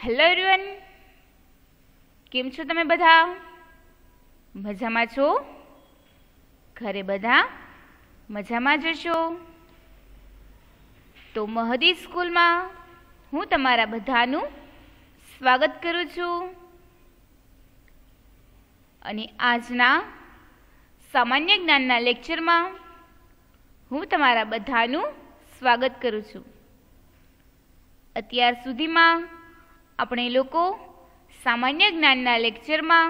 Hello everyone, કેમ છો તમે બધા? મજામાં છો? ઘરે બધા મજામાં જ છો? તો મહદી સ્કૂલમાં હું તમારા બધાનું સ્વાગત કરું છું અને આજના સામાન્ય જ્ઞાનના લેક્ચરમાં હું તમારા બધાનું સ્વાગત કરું છું. અત્યાર સુધીમાં આપણે લોકો સામાન્ય જ્ઞાનના લેક્ચરમાં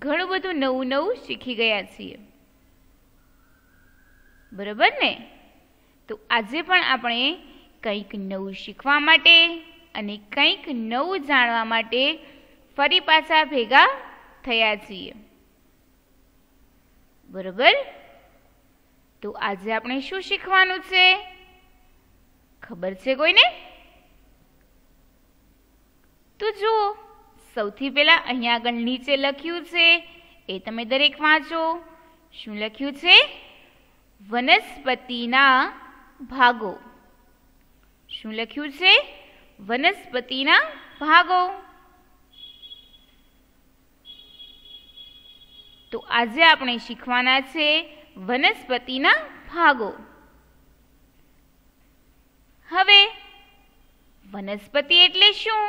ઘણું બધું નવું શીખી ગયા છીએ, બરાબર ને? તો આજે પણ આપણે કંઈક નવું શીખવા માટે અને કંઈક નવું જાણવા માટે ફરી પાછા ભેગા થયા છીએ, બરાબર? તો આજે આપણે શું શીખવાનું છે, ખબર છે કોઈને? તો જુઓ, સૌથી પહેલા અહીંયા આગળ નીચે લખ્યું છે એ તમે દરેક વાંચો. શું લખ્યું છે? વનસ્પતિના ભાગો. શું લખ્યું છે? વનસ્પતિના ભાગો. તો આજે આપણે શીખવાના છે વનસ્પતિના ભાગો. હવે વનસ્પતિ એટલે શું?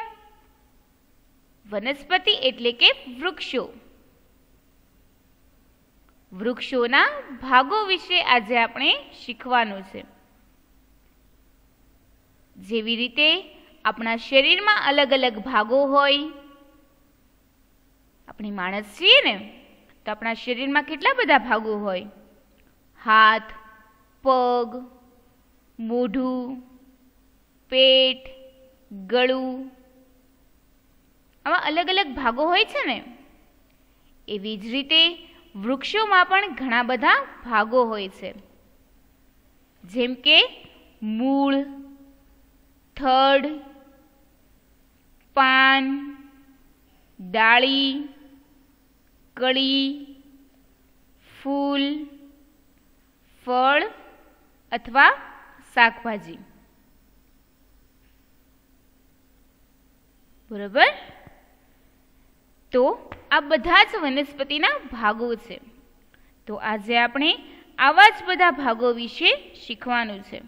વનસ્પતિ એટલે કે વૃક્ષો. વૃક્ષોના ભાગો વિશે આજે આપણે શીખવાનું છે. જેવી રીતે આપણા શરીરમાં અલગ અલગ ભાગો હોય. આપણે માણસ છીએ ને, તો આપણા શરીરમાં કેટલા બધા ભાગો હોય? હાથ, પગ, મોઢું, પેટ, ગળું, આવા અલગ અલગ ભાગો હોય છે ને. એવી જ રીતે વૃક્ષોમાં પણ ઘણા બધા ભાગો હોય છે, જેમ કે મૂળ, થડ, પાન, ડાળી, કળી, ફૂલ, ફળ અથવા શાકભાજી, બરાબર? તો આ બધા જ વનસ્પતિના ભાગો છે. તો આજે આપણે આવા જ બધા ભાગો વિશે શીખવાનું છે,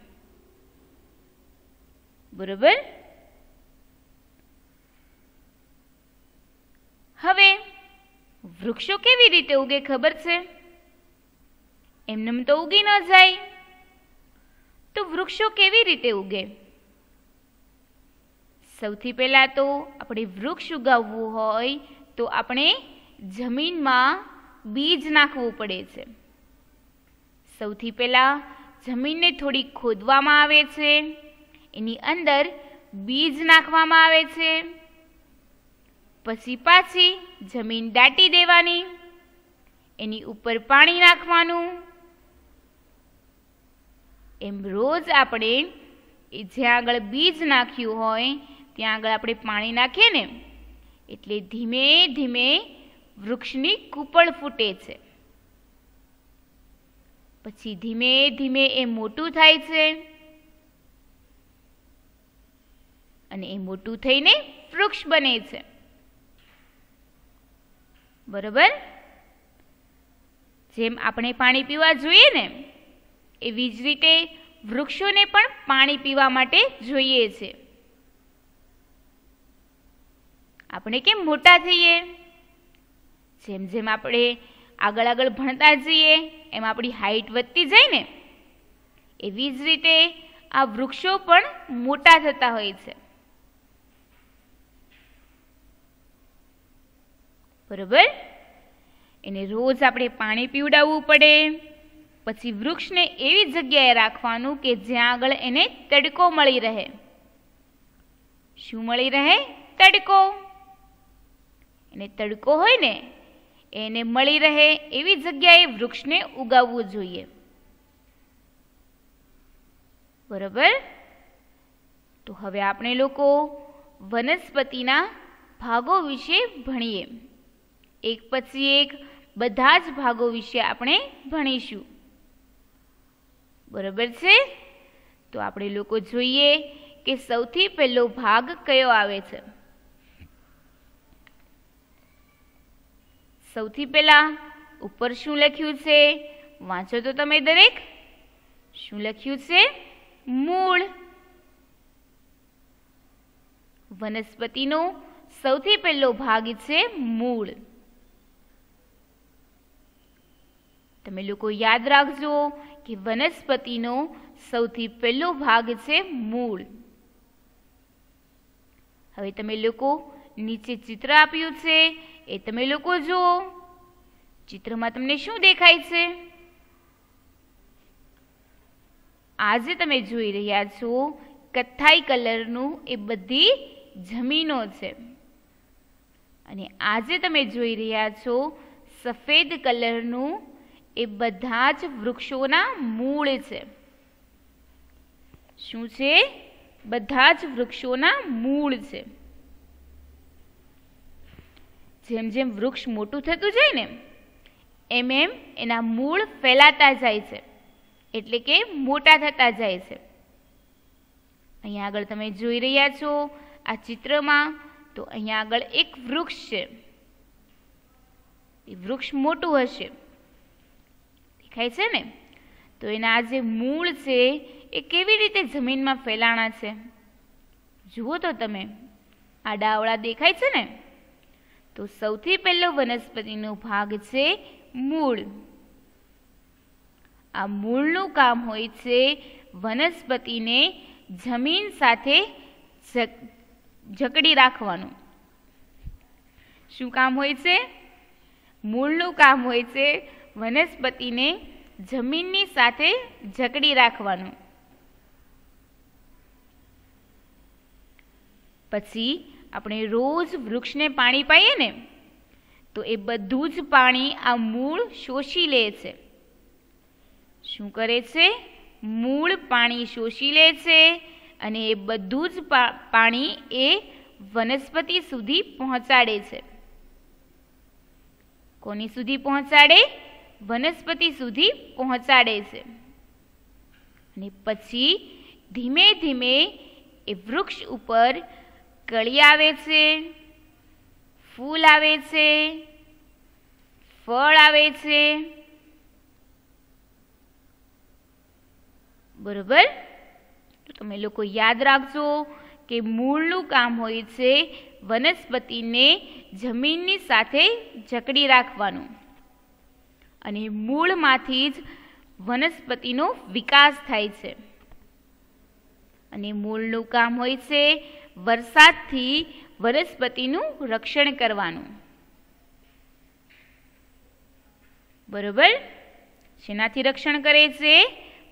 બરાબર? હવે વૃક્ષો કેવી રીતે ઉગે ખબર છે? એમનેમ તો ઉગી ન જાય. તો વૃક્ષો કેવી રીતે ઉગે? સૌથી પહેલા તો આપણે વૃક્ષ ઉગાવવું હોય તો આપણે જમીનમાં બીજ નાખવું પડે છે. સૌથી પહેલા જમીનને થોડી ખોદવામાં આવે છે, એની અંદર બીજ નાખવામાં આવે છે, પછી પાછી જમીન દાટી દેવાની, એની ઉપર પાણી નાખવાનું. એમ રોજ આપણે જ્યાં આગળ બીજ નાખ્યું હોય ત્યાં આગળ આપણે પાણી નાખીએ ને, એટલે ધીમે ધીમે વૃક્ષની કૂપળ ફૂટે છે. પછી ધીમે ધીમે એ મોટું થાય છે અને એ મોટું થઈને વૃક્ષ બને છે, બરાબર? જેમ આપણે પાણી પીવા જોઈએ ને, એવી જ રીતે વૃક્ષોને પણ પાણી પીવા માટે જોઈએ છે. આપણે કેમ મોટા થઈએ, જેમ જેમ આપણે આગળ આગળ ભણતા જઈએ એમ આપણી હાઈટ વધતી જાય ને, એવી જ રીતે આ વૃક્ષો પણ મોટા થતા હોય છે, બરાબર? એને રોજ આપણે પાણી પીવડાવવું પડે. પછી વૃક્ષને એવી જગ્યાએ રાખવાનું કે જ્યાં આગળ એને તડકો મળી રહે. શું મળી રહે? તડકો. એને તડકો હોય ને એને મળી રહે એવી જગ્યાએ વૃક્ષને ઉગાવવું જોઈએ, બરાબર? તો હવે આપણે લોકો વનસ્પતિના ભાગો વિશે ભણીએ. એક પછી એક બધા જ ભાગો વિશે આપણે ભણીશું, બરાબર છે? તો આપણે લોકો જોઈએ કે સૌથી પહેલો ભાગ કયો આવે છે. સૌથી પહેલા ઉપર શું લખ્યું છે? વાંચો તો તમે દરેક. શું લખ્યું છે? મૂળ. વનસ્પતિનો સૌથી પહેલો ભાગ છે મૂળ. તમે લોકો યાદ રાખજો કે વનસ્પતિનો સૌથી પહેલો ભાગ છે મૂળ. હવે તમે લોકો નીચે ચિત્ર આપ્યું છે એ તમે લોકો જુઓ. ચિત્રમાં તમને શું દેખાય છે? આજે તમે જોઈ રહ્યા છો કથ્થાઈ કલરનું એ બધી જમીનો છે અને આજે તમે જોઈ રહ્યા છો સફેદ કલરનું એ બધા જ વૃક્ષોના મૂળ છે. શું છે? બધા જ વૃક્ષોના મૂળ છે. જેમ જેમ વૃક્ષ મોટું થતું જાય ને એમ એમ એના મૂળ ફેલાતા જાય છે, એટલે કે મોટા થતા જાય છે. અહીંયા આગળ તમે જોઈ રહ્યા છો આ ચિત્રમાં, તો અહીંયા આગળ એક વૃક્ષ છે. એ વૃક્ષ મોટું હશે, દેખાય છે ને? તો એના આ જે મૂળ છે એ કેવી રીતે જમીનમાં ફેલાણા છે જુઓ તો તમે. આ ડાવડા દેખાય છે ને? તો સૌથી પહેલો વનસ્પતિનો ભાગ છે મૂળ. આ મૂળનું કામ હોય છે વનસ્પતિને જમીન સાથે જકડી રાખવાનું. શું કામ હોય છે? મૂળનું કામ હોય છે વનસ્પતિને જમીનની સાથે જકડી રાખવાનું. પછી આપણે રોજ વૃક્ષને પાણી પાઈએ ને તો એ બધું જ પાણી આ મૂળ શોષી લે છે. શું કરે છે? મૂળ પાણી શોષી લે છે અને એ બધું જ પાણી એ વનસ્પતિ સુધી પહોંચાડે છે. કોની સુધી પહોંચાડે? વનસ્પતિ સુધી પહોંચાડે છે. અને પછી ધીમે ધીમે એ વૃક્ષ ઉપર કળી આવે છે, ફૂલ આવે છે, ફળ આવે છે. બરોબર? તો તમે લોકો યાદ રાખજો કે મૂળનું કામ હોય છે વનસ્પતિને જમીનની સાથે જકડી રાખવાનું અને મૂળમાંથી જ વનસ્પતિનો વિકાસ થાય છે. અને મૂળનું કામ હોય છે વરસાદથી વનસ્પતિનું રક્ષણ કરવાનું. બરોબર? શેનાથી રક્ષણ કરે છે?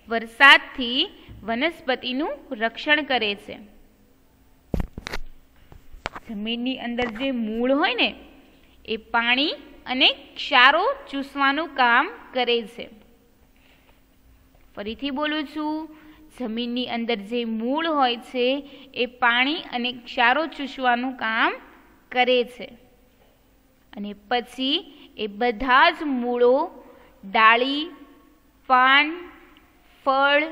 વરસાદથી વનસ્પતિનું રક્ષણ કરે છે. જમીનની અંદર જે મૂળ હોય ને એ પાણી અને ક્ષારો ચૂસવાનું કામ કરે છે. ફરીથી બોલું છું, જમીનની અંદર જે મૂળ હોય છે એ પાણી અને ક્ષારો ચૂસવાનું કામ કરે છે. અને પછી એ બધા જ મૂળો ડાળી, પાન, ફળ,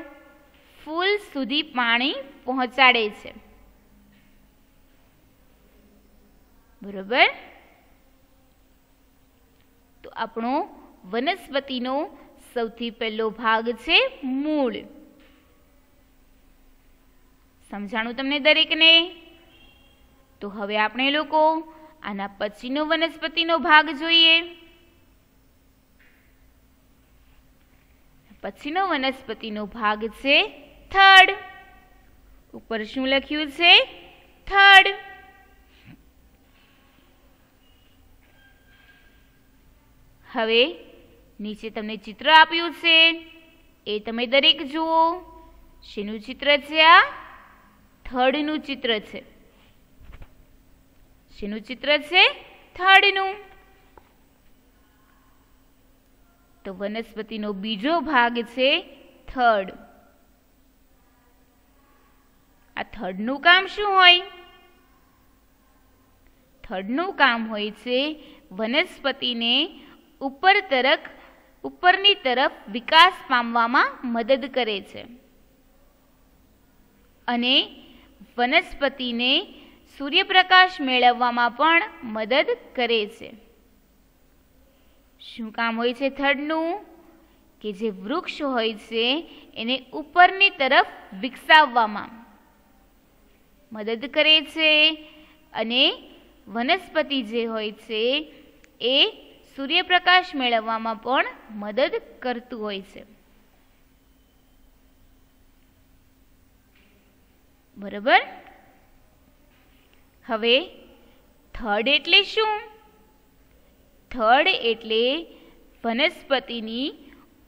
ફૂલ સુધી પાણી પહોંચાડે છે. બરોબર? તો આપણો વનસ્પતિનો સૌથી પહેલો ભાગ છે મૂળ. સમજાણું તમને દરેકને? તો હવે આપણે લોકો આના પછીનો વનસ્પતિનો ભાગ જોઈએ. પછીનો વનસ્પતિનો ભાગ છે થડ. ઉપર શું લખ્યું છે? થડ. હવે નીચે તમને ચિત્ર આપ્યું છે એ તમે દરેક જુઓ. શેનું ચિત્ર છે આ? થડનું ચિત્ર છે. શેનું ચિત્ર છે? થડનું. તો વનસ્પતિનો બીજો ભાગ છે થડ. આ થડનું કામ શું હોય? થડનું કામ હોય છે વનસ્પતિને ઉપરની તરફ વિકાસ પામવામાં મદદ કરે છે અને વનસ્પતિને સૂર્યપ્રકાશ મેળવવામાં પણ મદદ કરે છે. શું કામ હોય છે થડનું? કે જે વૃક્ષ હોય છે એને ઉપરની તરફ વિકસાવવામાં મદદ કરે છે અને વનસ્પતિ જે હોય છે એ સૂર્યપ્રકાશ મેળવવામાં પણ મદદ કરતું હોય છે. બરાબર. હવે થડ એટલે શું? થડ એટલે વનસ્પતિની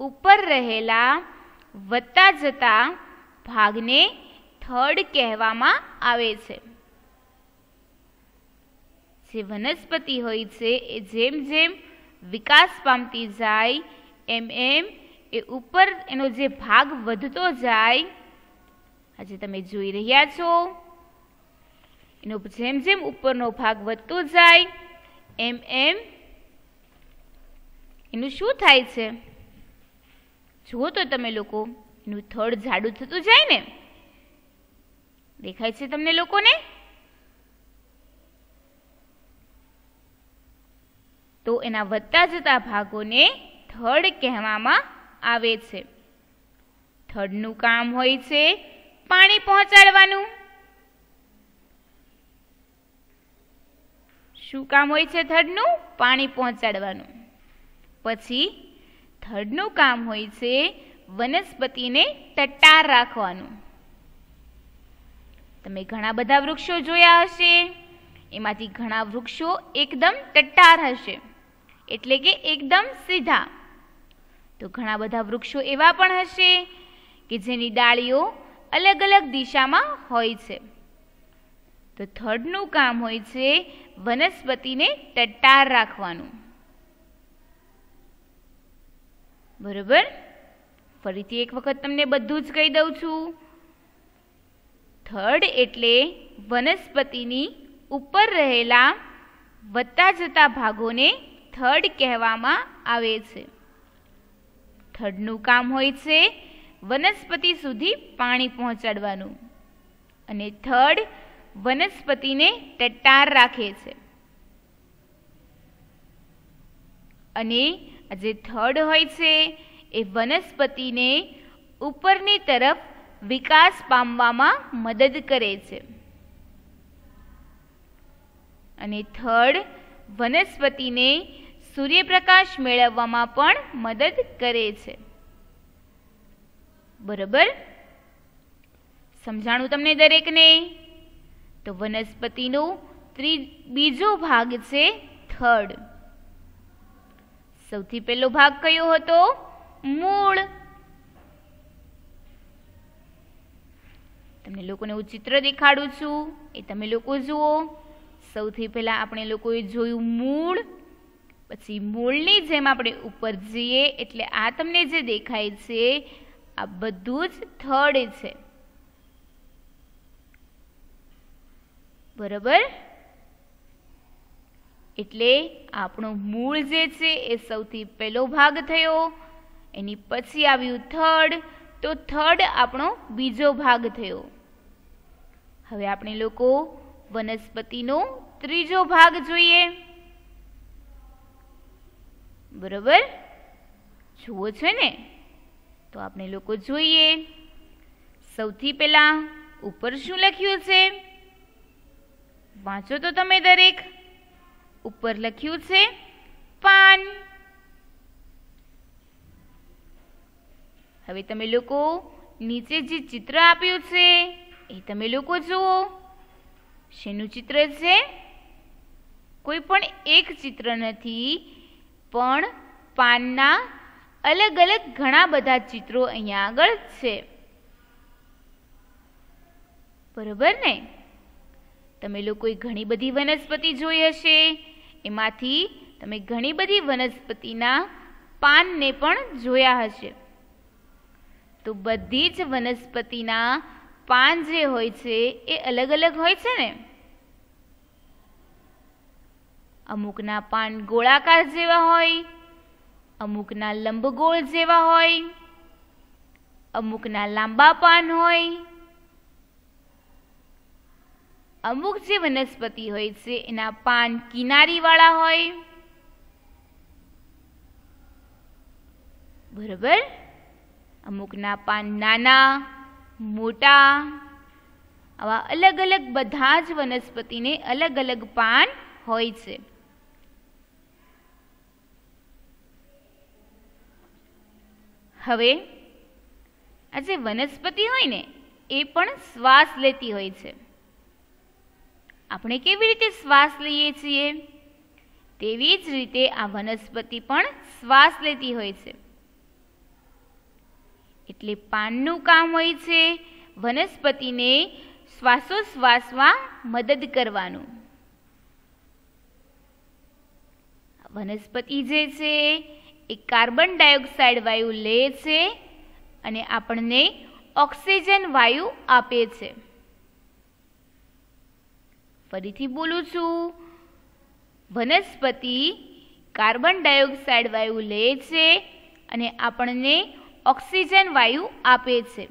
ઉપર રહેલા વધતા જતા ભાગને થડ કહેવામાં આવે છે. જે વનસ્પતિ હોય છે એ જેમ જેમ વિકાસ પામતી જાય એમ એમ એ ઉપર એનો જે ભાગ વધતો જાય, આજે તમે જોઈ રહ્યા છો, એનો જેમ જેમ ઉપરનો ભાગ વધતો જાય એમ એમ એનું શું થાય છે? જુઓ તો તમે લોકો, એનું થડ જાડું થતું જાય ને. દેખાય છે તમને લોકોને? તો એના વધતા જતા ભાગોને થડ કહેવામાં આવે છે. થડનું કામ હોય છે પાણી પહોંચાડવાનું. શું કામ હોય છે થડનું? પાણી પહોંચાડવાનું. પછી થડનું કામ હોય છે વનસ્પતિને ટટ્ટાર રાખવાનું. તમે ઘણા બધા વૃક્ષો જોયા હશે, એમાંથી ઘણા વૃક્ષો એકદમ ટટ્ટાર હશે, એટલે કે એકદમ સીધા. તો ઘણા બધા વૃક્ષો એવા પણ હશે કે જેની ડાળીઓ અલગ અલગ દિશામાં હોય છે. તો થડનું કામ હોય છે વનસ્પતિને ટટ્ટાર રાખવાનું. બરોબર. ફરીથી એક વખત તમને બધું જ કહી દઉં છું. થડ એટલે વનસ્પતિની ઉપર રહેલા વધતા જતા ભાગોને થડ કહેવામાં આવે છે. થડનું કામ હોય છે વનસ્પતિ સુધી પાણી પહોંચાડવાનું અને થડ વનસ્પતિને ટટ્ટાર રાખે છે. અને આ જે થડ હોય છે એ વનસ્પતિને ઉપરની તરફ વિકાસ પામવામાં મદદ કરે છે. અને થડ વનસ્પતિને સૂર્યપ્રકાશ મેળવવામાં પણ મદદ કરે છે. બરાબર. સમજાણું તમને દરેકને? તો વનસ્પતિનો બીજો ભાગ છે થડ. સૌથી પહેલો ભાગ કયો હતો? મૂળ. તમને લોકોને હું ચિત્ર દેખાડું છું, એ તમે લોકો જુઓ. સૌથી પહેલા આપણે લોકોએ જોયું મૂળ, પછી મૂળની જેમ આપણે ઉપર જઈએ એટલે આ તમને જે દેખાય છે આ બધું જ થડ છે. બરાબર. એટલે આપણું મૂળ જે છે એ સૌથી પહેલો ભાગ થયો, એની પછી આવ્યું થડ, તો થડ આપણો બીજો ભાગ થયો. હવે આપણે લોકો વનસ્પતિનો ત્રીજો ભાગ જોઈએ. બરાબર. જુઓ છે ને? તો આપણે લોકો જોઈએ. સૌથી પહેલા ઉપર શું લખ્યું છે? વાંચો તો તમે દરેક. ઉપર લખ્યું છે પાન. હવે તમે લોકો નીચે જે ચિત્ર આપ્યું છે એ તમે લોકો જુઓ. શેનું ચિત્ર છે? કોઈ પણ એક ચિત્ર નથી, પણ પાનના અલગ અલગ ઘણા બધા ચિત્રો અહીંયા આગળ છે. બરોબર ને? તમે લોકોએ ઘણી બધી વનસ્પતિ જોઈ હશે, એમાંથી તમે ઘણી બધી વનસ્પતિના પાનને પણ જોયા હશે. તો બધી જ વનસ્પતિના પાન જે હોય છે એ અલગ અલગ હોય છે ને. અમુકના પાન ગોળાકાર જેવા હોય, અમુકના લંબગોળ જેવા હોય, અમુકના લાંબા પાન હોય. અમુક જે વનસ્પતિ હોય છે એના પાન કિનારીવાળા હોય. બરાબર. અમુકના પાન નાના, મોટા, આવા અલગ અલગ બધા જ વનસ્પતિને અલગ અલગ પાન હોય છે. હવે આ જે વનસ્પતિ હોય ને એ પણ શ્વાસ લેતી હોય છે. આપણે કેવી રીતે શ્વાસ લઈએ છીએ તેવી જ રીતે આ વનસ્પતિ પણ શ્વાસ લેતી હોય છે. એટલે પાનનું કામ હોય છે વનસ્પતિને શ્વાસોશ્વાસમાં મદદ કરવાનું. વનસ્પતિ જે છે એ કાર્બન ડાયોક્સાઇડ વાયુ લે છે અને આપણને ઓક્સિજન વાયુ આપે છે. ફરીથી બોલું છું, વનસ્પતિ કાર્બન ડાયોક્સાઇડ વાયુ લે છે અને આપણને ઓક્સિજન વાયુ આપે છે.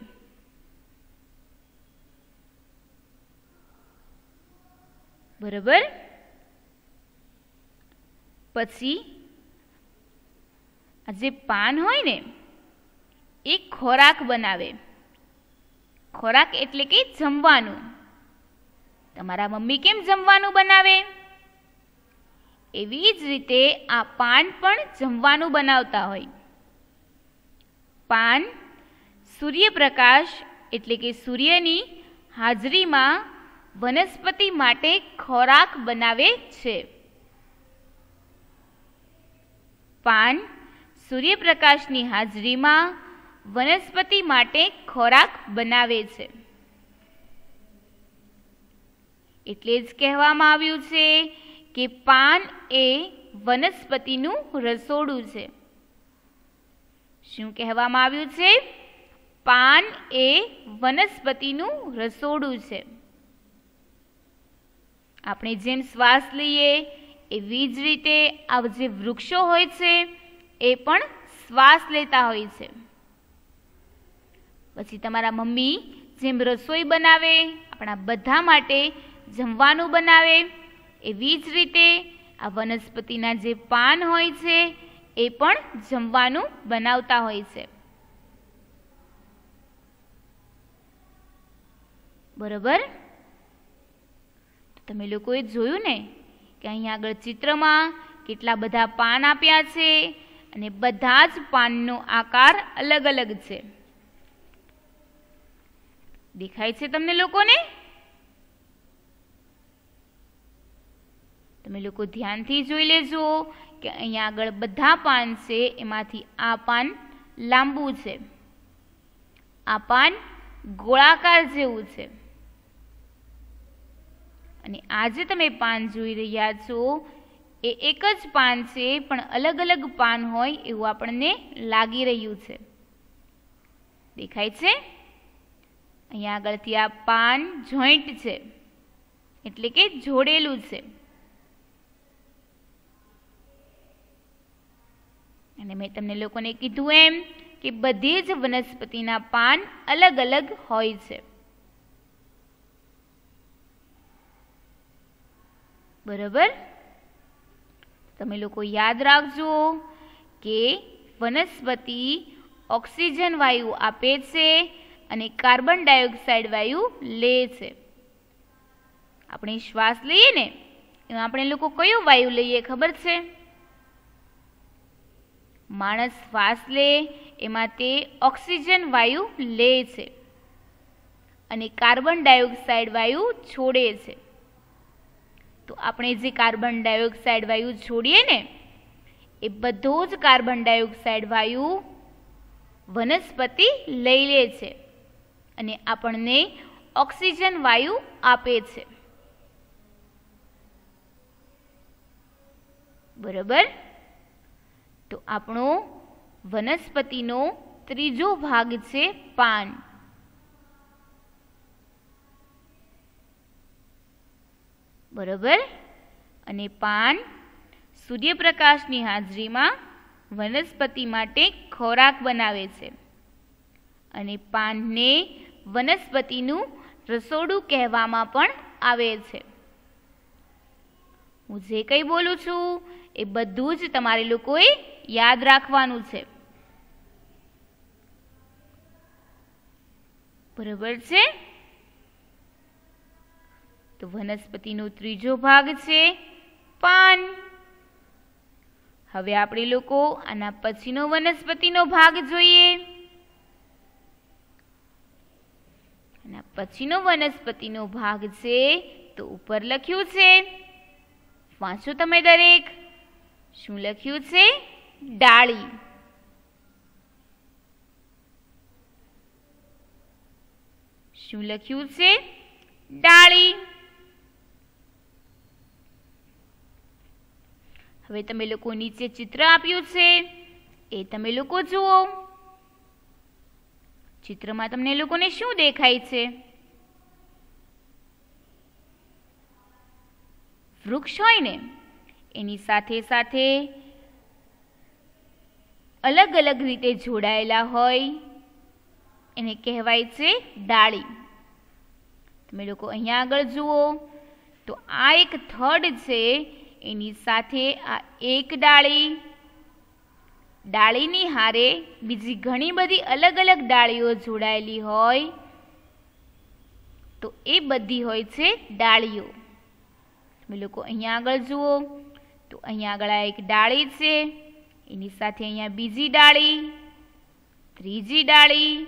બરાબર. પછી આ જે પાન હોય ને એ ખોરાક બનાવે. ખોરાક એટલે કે જમવાનું. તમારા મમ્મી કેમ જમવાનું બનાવે એવી જ રીતે આ પાન પણ જમવાનું બનાવતા હોય. પાન સૂર્યપ્રકાશ એટલે કે સૂર્યની હાજરીમાં વનસ્પતિ માટે ખોરાક બનાવે છે. પાન સૂર્યપ્રકાશની હાજરીમાં વનસ્પતિ માટે ખોરાક બનાવે છે. એટલે જ કહેવામાં આવ્યું છે કે પાન એ વનસ્પતિનું રસોડું છે. શું કહેવામાં આવ્યું છે? પાન એ વનસ્પતિનું રસોડું છે. આપણે જેમ શ્વાસ લઈએ એવી જ રીતે આ જે વૃક્ષો હોય છે એ પણ શ્વાસ લેતા હોય છે. પછી તમારા મમ્મી જેમ રસોઈ બનાવે, આપણા બધા માટે જમવાનું બનાવે, એવી જ રીતે આ વનસ્પતિના જે પાન હોય છે એ પણ જમવાનું બનાવતા હોય છે. બરાબર. તમે લોકોએ જોયું ને કે અહીંયા આગળ ચિત્રમાં કેટલા બધા પાન આપ્યા છે અને બધા જ પાનનો આકાર અલગ અલગ છે. દેખાય છે તમને લોકોને? તમે લોકો ધ્યાનથી જોઈ લેજો કે અહીંયા આગળ બધા પાન છે એમાંથી આ પાન લાંબુ છે, આ પાન ગોળાકાર જેવું છે અને આ જે તમે પાન જોઈ રહ્યા છો એ એક જ પાન છે પણ અલગ અલગ પાન હોય એવું આપણને લાગી રહ્યું છે. દેખાય છે? અહીંયા આગળથી આ પાન જોઈન્ટ છે એટલે કે જોડેલું છે. અને મેં તમને લોકોને કીધું એમ કે બધી જ વનસ્પતિના પાન અલગ અલગ હોય છે. બરાબર. તમે લોકો યાદ રાખજો કે વનસ્પતિ ઓક્સિજન વાયુ આપે છે અને કાર્બન ડાયોક્સાઇડ વાયુ લે છે. આપણે શ્વાસ લઈએ ને એમાં આપણે લોકો કયો વાયુ લઈએ ખબર છે? માણસ શ્વાસ લે એમાં તે ઓક્સિજન વાયુ લે છે અને કાર્બન ડાયોક્સાઇડ વાયુ છોડે છે. તો આપણે જે કાર્બન ડાયોક્સાઇડ વાયુ છોડીએ ને એ બધો જ કાર્બન ડાયોક્સાઇડ વાયુ વનસ્પતિ લઈ લે છે અને આપણને ઓક્સિજન વાયુ આપે છે. બરાબર. તો આપણો વનસ્પતિનો ત્રીજો ભાગ છે પાન. બરાબર. અને પાન સૂર્યપ્રકાશની હાજરીમાં વનસ્પતિ માટે ખોરાક બનાવે છે અને પાનને વનસ્પતિનું રસોડું કહેવામાં પણ આવે છે. હું જે કંઈ બોલું છું એ બધું જ તમારે લોકોએ યાદ રાખવાનું છે. બરાબર છે. તો વનસ્પતિનો ત્રીજો ભાગ છે પાન. હવે આપણે લોકો આના પછીનો વનસ્પતિનો ભાગ જોઈએ. આના પછીનો વનસ્પતિનો ભાગ છે તો ઉપર લખ્યું છે, વાંચો તમે દરેક. શું લખ્યું છે? ડાળી. શું લખ્યું છે? ડાળી. હવે તમે લોકો નીચે ચિત્ર આપ્યું છે એ તમે લોકો જુઓ. ચિત્રમાં તમને લોકોને શું દેખાય છે? વૃક્ષ હોય ને એની સાથે સાથે અલગ અલગ રીતે જોડાયેલા હોય એને કહેવાય છે ડાળી. તમે લોકો અહીંયા આગળ જુઓ તો આ એક થડ છે, એની સાથે આ એક ડાળી, ડાળીની હારે બીજી ઘણી બધી અલગ અલગ ડાળીઓ જોડાયેલી હોય તો એ બધી હોય છે ડાળીઓ. તમે લોકો અહીંયા આગળ જુઓ તો અહીંયા આગળ આ એક ડાળી છે, એની સાથે અહીંયા બીજી ડાળી, ત્રીજી ડાળી,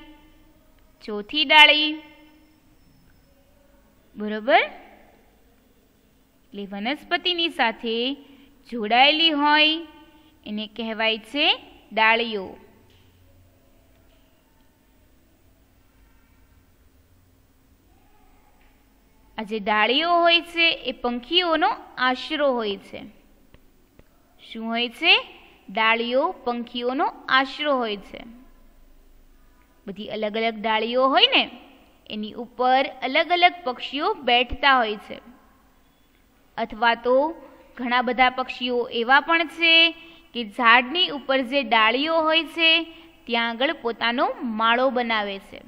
ચોથી ડાળી. બરોબર? એટલે વનસ્પતિની સાથે જોડાયેલી હોય એને કહેવાય છે ડાળીઓ. આ જે ડાળીઓ હોય છે એ પંખીઓનો આશરો હોય છે. શું હોય છે? ડાળીઓ પંખીઓનો આશરો હોય છે. બધી અલગ અલગ ડાળીઓ હોય ને એની ઉપર અલગ અલગ પક્ષીઓ બેઠતા હોય છે. અથવા તો ઘણા બધા પક્ષીઓ એવા પણ છે કે ઝાડની ઉપર જે ડાળીઓ હોય છે ત્યાં આગળ પોતાનો માળો બનાવે છે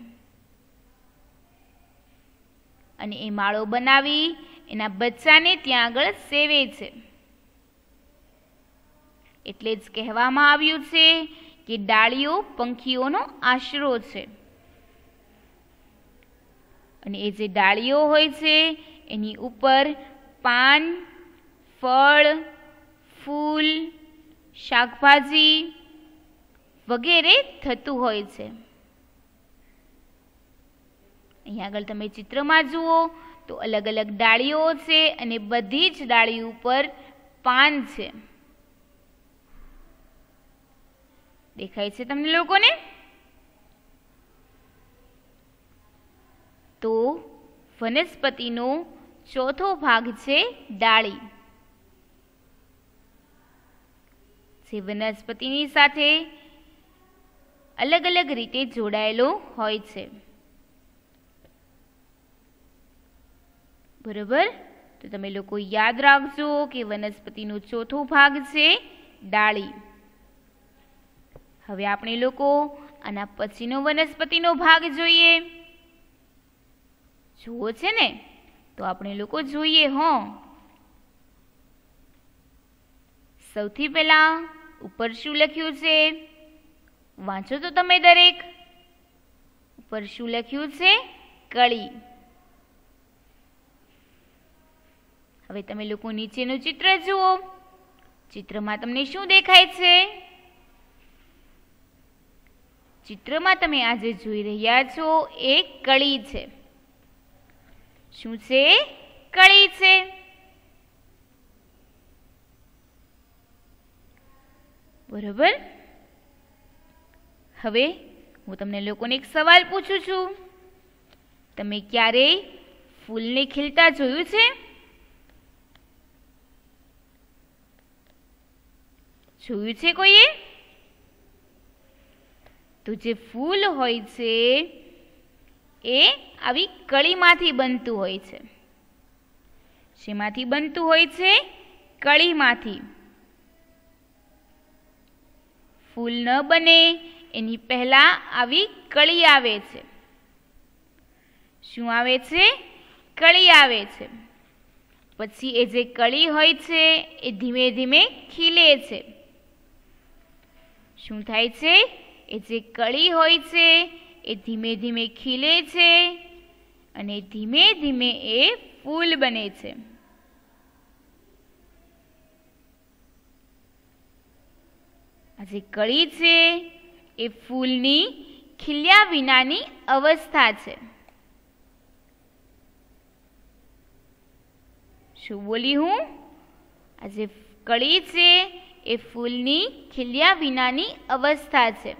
અને એ માળો બનાવી એના બચ્ચાને ત્યાં આગળ સેવે છે. એટલે જ કહેવામાં આવ્યું છે કે ડાળીઓ પંખીઓનો આશરો છે. અને એ જે ડાળીઓ હોય છે એની ઉપર પાન, ફળ, ફૂલ, શાકભાજી વગેરે થતું હોય છે. અહીંયા આગળ તમે ચિત્રમાં જુઓ તો અલગ અલગ ડાળીઓ છે અને બધી જ ડાળી ઉપર પાન છે. દેખાય છે તમને લોકોને? તો વનસ્પતિનો ચોથો ભાગ છે ડાળી. જે વનસ્પતિની સાથે અલગ અલગ રીતે જોડાયેલો હોય છે. બરોબર? તો તમે લોકો યાદ રાખજો કે વનસ્પતિનો ચોથો ભાગ છે ડાળી. હવે આપણે લોકો આના પછીનો વનસ્પતિનો ભાગ જોઈએ. જુઓ છે ને? તો આપણે લોકો જોઈએ. સૌથી પહેલા ઉપર શું લખ્યું છે? વાંચો તો તમે દરેક. ઉપર શું લખ્યું છે? કળી. હવે તમે લોકો નીચેનું ચિત્ર જુઓ. ચિત્રમાં તમને શું દેખાય છે? ચિત્રમાં તમે આજે જોઈ રહ્યા છો એ કળી છે. શું છે? કળી છે. બરોબર? હવે હું તમને લોકોને એક સવાલ પૂછું છું. તમે ક્યારેય ફૂલને ખીલતા જોયું છે? જોયું છે કોઈએ? તો જે ફૂલ હોય છે એ આવી કળીમાંથી બનતું હોય છે. શેમાંથી બનતું હોય છે? કળીમાંથી. ફૂલ ન બને એની પહેલા આવી કળી આવે છે. શું આવે છે? કળી આવે છે. પછી એ જે કળી હોય છે એ ધીમે ધીમે ખીલે છે. શું થાય છે? એ જે કળી હોય છે એ ધીમે ધીમે ખીલે છે અને ધીમે ધીમે એ ફૂલ બને છે. આ જે કળી છે એ ફૂલની ખીલ્યા વિનાની અવસ્થા છે. શું બોલી હું? આ જે કળી છે એ ફૂલની ખીલ્યા વિનાની અવસ્થા છે.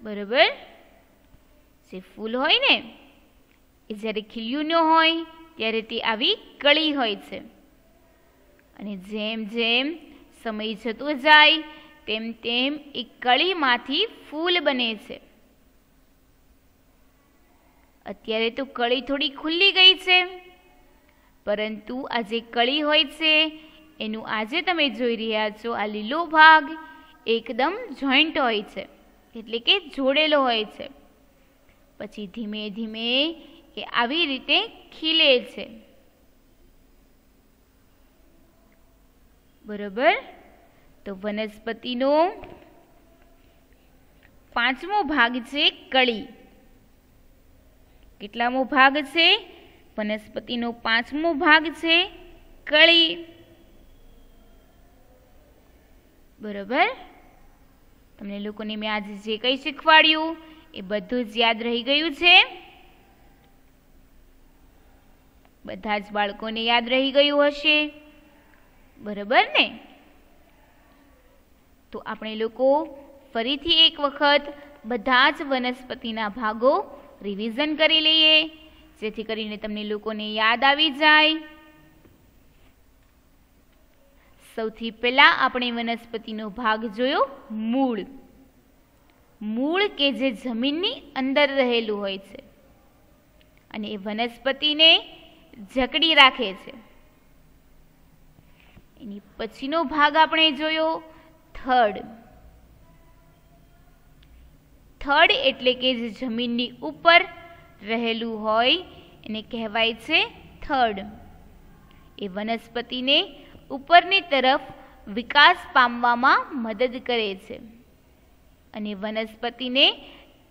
બરાબર? જે ફૂલ હોય ને એ જ્યારે ખીલ્યું ન હોય ત્યારે તે આવી કળી હોય છે અને જેમ જેમ સમય જતો જાય તેમ તેમ એ કળીમાંથી ફૂલ બને છે. અત્યારે તો કળી થોડી ખુલ્લી ગઈ છે, પરંતુ આ જે કળી હોય છે એનું આજે તમે જોઈ રહ્યા છો આ લીલો ભાગ એકદમ જોઈન્ટ હોય છે, એટલે કે જોડેલો હોય છે. પછી ધીમે ધીમે એ આવી રીતે ખીલે છે. બરોબર? તો વનસ્પતિનો પાંચમો ભાગ છે કળી. કેટલામો ભાગ છે? વનસ્પતિનો પાંચમો ભાગ છે કળી. બરોબર? તમને લોકોને મેં આજે જે કંઈ શીખવાડ્યું એ બધું જ યાદ રહી ગયું છે? બધા જ બાળકોને યાદ રહી ગયું હશે. બરોબર ને? તો આપણે લોકો ફરીથી એક વખત બધા જ વનસ્પતિના ભાગો રિવિઝન કરી લઈએ, જેથી કરીને તમને લોકોને યાદ આવી જાય. સૌથી પહેલા આપણે વનસ્પતિનો ભાગ જોયો મૂળ. મૂળ કે જે જમીનની અંદર રહેલું હોય છે અને એ વનસ્પતિને જકડી રાખે છે. એની પછીનો ભાગ આપણે જોયો થડ. થડ એટલે કે જે જમીનની ઉપર રહેલું હોય એને કહેવાય છે થડ. એ વનસ્પતિને ઉપરની તરફ વિકાસ પામવામાં મદદ કરે છે અને વનસ્પતિને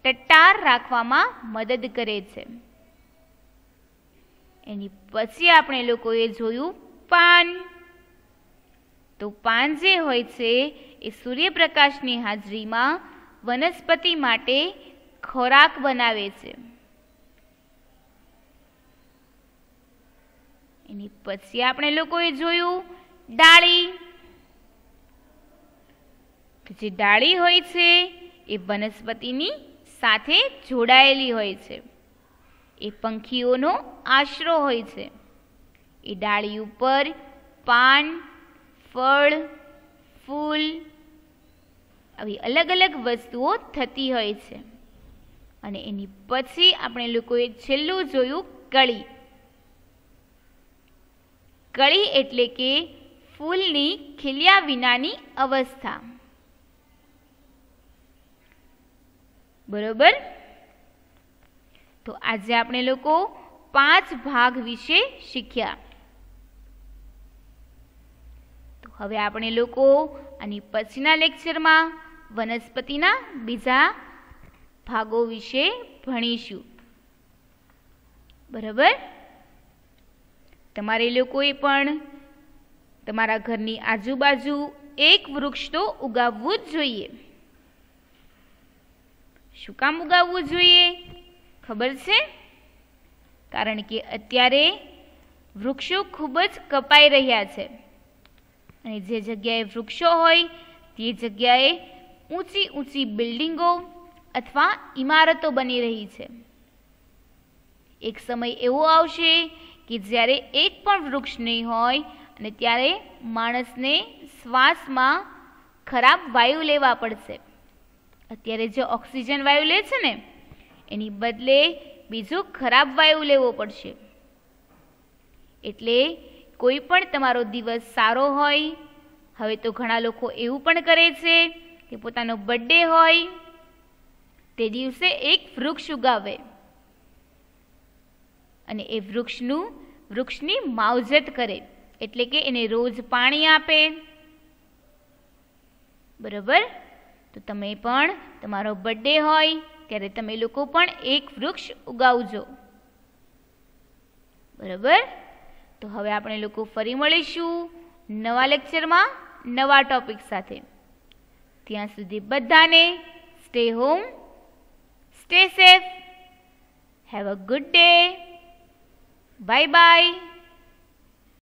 ટટ્ટાર રાખવામાં મદદ કરે છે. એની પછી આપણે લોકોએ જોયું પાન. તો પાન જે હોય છે એ સૂર્યપ્રકાશની હાજરીમાં વનસ્પતિ માટે ખોરાક બનાવે છે. એની પછી આપણે લોકોએ જોયું ડાળી. જે ડાળી હોય છે એ વનસ્પતિની સાથે જોડાયેલી હોય છે. એ પંખીઓનો આશરો હોય છે. એ ડાળી ઉપર પાન, ફળ, ફૂલ આવી અલગ અલગ વસ્તુઓ થતી હોય છે. અને એની પછી આપણે લોકોએ છેલ્લું જોયું કળી. કળી એટલે કે ફૂલની ખીલ્યા વિનાની અવસ્થા. બરોબર? તો આજે આપણે લોકો 5 ભાગ વિશે શીખ્યા. તો હવે આપણે લોકો આની પછીના લેક્ચરમાં વનસ્પતિના બીજા ભાગો વિશે ભણીશું. બરાબર? તમારે લોકોએ પણ તમારા ઘરની આજુબાજુ એક વૃક્ષ તો ઉગાવવું જ જોઈએ. શું કામ ઉગાવવું જોઈએ? ખબર છે? કારણ કે અત્યારે વૃક્ષો ખૂબ જ કપાઈ રહ્યા છે અને જે જગ્યાએ વૃક્ષો હોય તે જગ્યાએ ઊંચી ઊંચી બિલ્ડિંગો અથવા ઇમારતો બની રહી છે. એક સમય એવો આવશે કે જ્યારે એક પણ વૃક્ષ નહીં હોય અને ત્યારે માણસને શ્વાસમાં ખરાબ વાયુ લેવા પડશે. અત્યારે જે ઓક્સિજન વાયુ લે છે ને એની બદલે બીજો ખરાબ વાયુ લેવો પડશે. એટલે કોઈ પણ તમારો દિવસ સારો હોય, હવે તો ઘણા લોકો એવું પણ કરે છે કે પોતાનો બર્થડે હોય તે દિવસે એક વૃક્ષ ઉગાવે અને એ વૃક્ષની માવજત કરે, એટલે કે એને રોજ પાણી આપે. બરાબર. તો તમે પણ તમારો બર્થડે હોય ત્યારે તમે લોકો પણ એક વૃક્ષ ઉગાવજો. બરાબર. તો હવે આપણે લોકો ફરી મળીશું નવા લેક્ચરમાં નવા ટોપિક સાથે. ત્યાં સુધી બધાને stay home, stay safe, have a good day, bye bye.